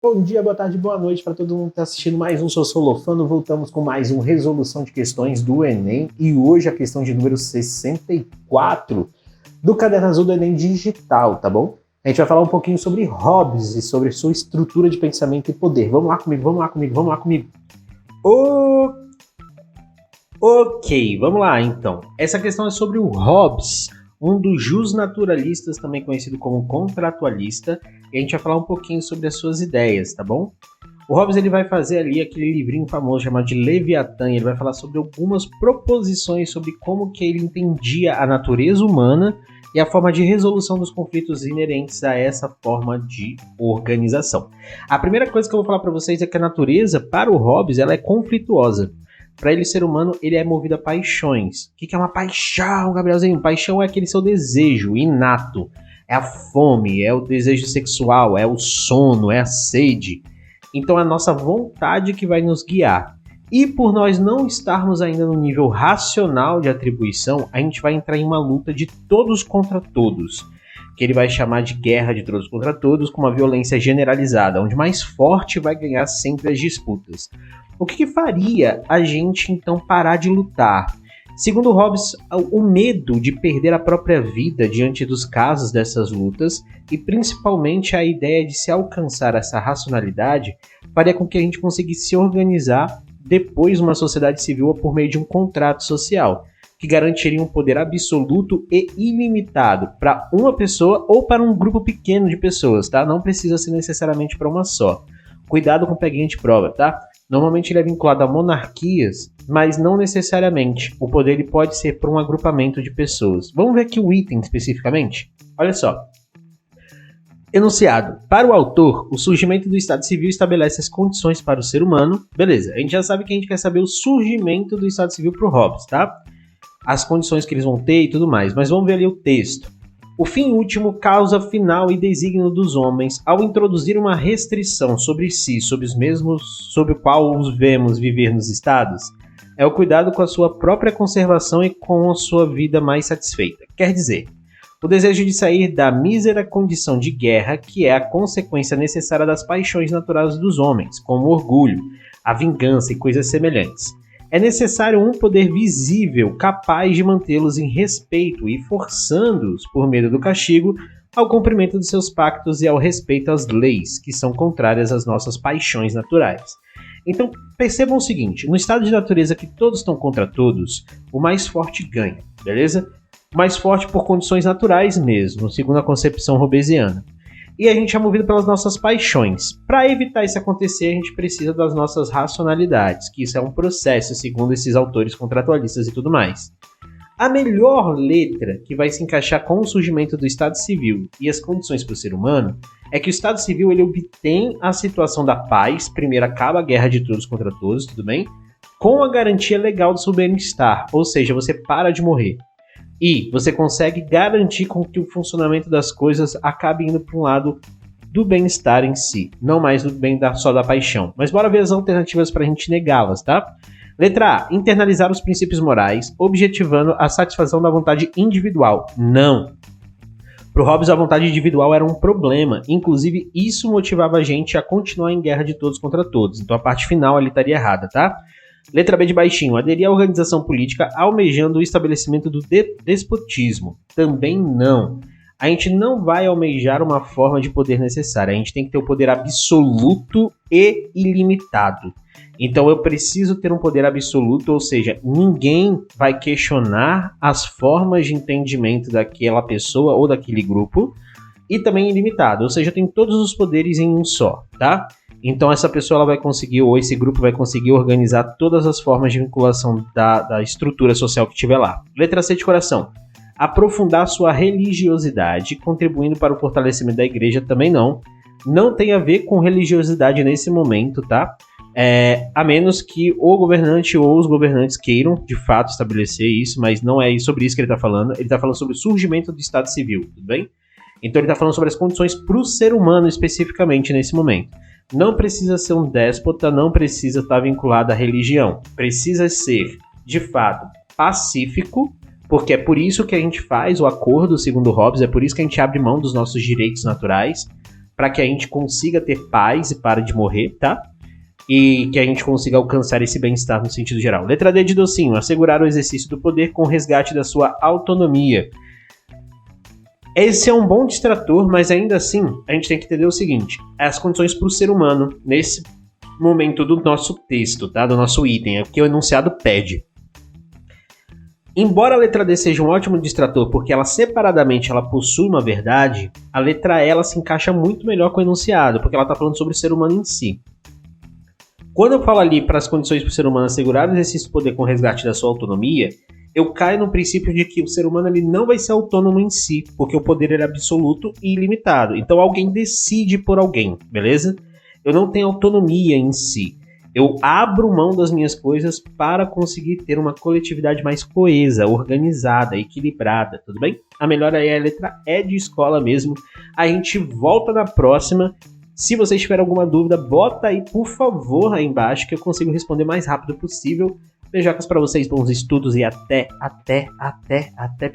Bom dia, boa tarde, boa noite para todo mundo que está assistindo mais um Sociolofano. Voltamos com mais um Resolução de Questões do Enem e hoje a questão de número 64 do Caderno Azul do Enem Digital, tá bom? A gente vai falar um pouquinho sobre Hobbes e sobre sua estrutura de pensamento e poder. Vamos lá comigo. Ok, vamos lá então. Essa questão é sobre o Hobbes, um dos justnaturalistas, também conhecido como contratualista, e a gente vai falar um pouquinho sobre as suas ideias, tá bom? O Hobbes ele vai fazer ali aquele livrinho famoso chamado de Leviatã, ele vai falar sobre algumas proposições sobre como que ele entendia a natureza humana e a forma de resolução dos conflitos inerentes a essa forma de organização. A primeira coisa que eu vou falar para vocês é que a natureza, para o Hobbes, ela é conflituosa. Para ele, ser humano, ele é movido a paixões. O que é uma paixão, Gabrielzinho? Paixão é aquele seu desejo inato. É a fome, é o desejo sexual, é o sono, é a sede. Então é a nossa vontade que vai nos guiar. E por nós não estarmos ainda no nível racional de atribuição, a gente vai entrar em uma luta de todos contra todos, que ele vai chamar de guerra de todos contra todos, com uma violência generalizada, onde mais forte vai ganhar sempre as disputas. O que faria a gente então parar de lutar? Segundo Hobbes, o medo de perder a própria vida diante dos casos dessas lutas e principalmente a ideia de se alcançar essa racionalidade faria com que a gente conseguisse se organizar depois uma sociedade civil por meio de um contrato social, que garantiria um poder absoluto e ilimitado para uma pessoa ou para um grupo pequeno de pessoas, tá? Não precisa ser necessariamente para uma só. Cuidado com o peguinha de prova, tá? Normalmente ele é vinculado a monarquias, mas não necessariamente. O poder ele pode ser para um agrupamento de pessoas. Vamos ver aqui o item especificamente? Olha só. Enunciado. Para o autor, o surgimento do Estado Civil estabelece as condições para o ser humano. Beleza, a gente já sabe que a gente quer saber o surgimento do Estado Civil para o Hobbes, tá? As condições que eles vão ter e tudo mais. Mas vamos ver ali o texto. O fim último, causa final e desígnio dos homens, ao introduzir uma restrição sobre si, sobre os mesmos sobre o qual os vemos viver nos estados, é o cuidado com a sua própria conservação e com a sua vida mais satisfeita. Quer dizer, o desejo de sair da mísera condição de guerra, que é a consequência necessária das paixões naturais dos homens, como o orgulho, a vingança e coisas semelhantes. É necessário um poder visível capaz de mantê-los em respeito e forçando-os, por medo do castigo, ao cumprimento dos seus pactos e ao respeito às leis, que são contrárias às nossas paixões naturais. Então, percebam o seguinte, no estado de natureza que todos estão contra todos, o mais forte ganha, beleza? O mais forte por condições naturais mesmo, segundo a concepção hobbesiana. E a gente é movido pelas nossas paixões. Para evitar isso acontecer, a gente precisa das nossas racionalidades, que isso é um processo, segundo esses autores contratualistas e tudo mais. A melhor letra que vai se encaixar com o surgimento do Estado Civil e as condições para o ser humano é que o Estado Civil ele obtém a situação da paz, primeiro acaba a guerra de todos contra todos, tudo bem? Com a garantia legal do seu bem-estar, ou seja, você para de morrer. E você consegue garantir com que o funcionamento das coisas acabe indo para um lado do bem-estar em si, não mais do bem só da paixão. Mas bora ver as alternativas para a gente negá-las, tá? Letra A. Internalizar os princípios morais, objetivando a satisfação da vontade individual. Não. Para o Hobbes, a vontade individual era um problema. Inclusive, isso motivava a gente a continuar em guerra de todos contra todos. Então, a parte final ali estaria errada, tá? Letra B de baixinho, aderir à organização política almejando o estabelecimento do despotismo. Também não. A gente não vai almejar uma forma de poder necessária. A gente tem que ter o poder absoluto e ilimitado. Então eu preciso ter um poder absoluto, ou seja, ninguém vai questionar as formas de entendimento daquela pessoa ou daquele grupo. E também ilimitado, ou seja, eu tenho todos os poderes em um só, tá? Então essa pessoa ela vai conseguir, ou esse grupo vai conseguir organizar todas as formas de vinculação da estrutura social que tiver lá. Letra C de coração. Aprofundar sua religiosidade, contribuindo para o fortalecimento da igreja, também não. Não tem a ver com religiosidade nesse momento, tá? A menos que o governante ou os governantes queiram, de fato, estabelecer isso, mas não é sobre isso que ele está falando. Ele está falando sobre o surgimento do Estado Civil, tudo bem? Então ele está falando sobre as condições para o ser humano especificamente nesse momento. Não precisa ser um déspota, não precisa estar vinculado à religião. Precisa ser, de fato, pacífico, porque é por isso que a gente faz o acordo, segundo Hobbes, é por isso que a gente abre mão dos nossos direitos naturais, para que a gente consiga ter paz e pare de morrer, tá? E que a gente consiga alcançar esse bem-estar no sentido geral. Letra D de docinho, assegurar o exercício do poder com resgate da sua autonomia. Esse é um bom distrator, mas ainda assim, a gente tem que entender o seguinte, as condições para o ser humano, nesse momento do nosso texto, tá? Do nosso item, é o que o enunciado pede. Embora a letra D seja um ótimo distrator, porque ela separadamente ela possui uma verdade, a letra E ela se encaixa muito melhor com o enunciado, porque ela está falando sobre o ser humano em si. Quando eu falo ali para as condições para o ser humano assegurar o exercício do poder com resgate da sua autonomia, eu caio no princípio de que o ser humano ele não vai ser autônomo em si, porque o poder é absoluto e ilimitado. Então alguém decide por alguém, beleza? Eu não tenho autonomia em si. Eu abro mão das minhas coisas para conseguir ter uma coletividade mais coesa, organizada, equilibrada, tudo bem? A melhor aí é a letra E de escola mesmo. A gente volta na próxima. Se vocês tiverem alguma dúvida, bota aí, por favor, aí embaixo, que eu consigo responder o mais rápido possível. Beijocas para vocês, bons estudos e até breve.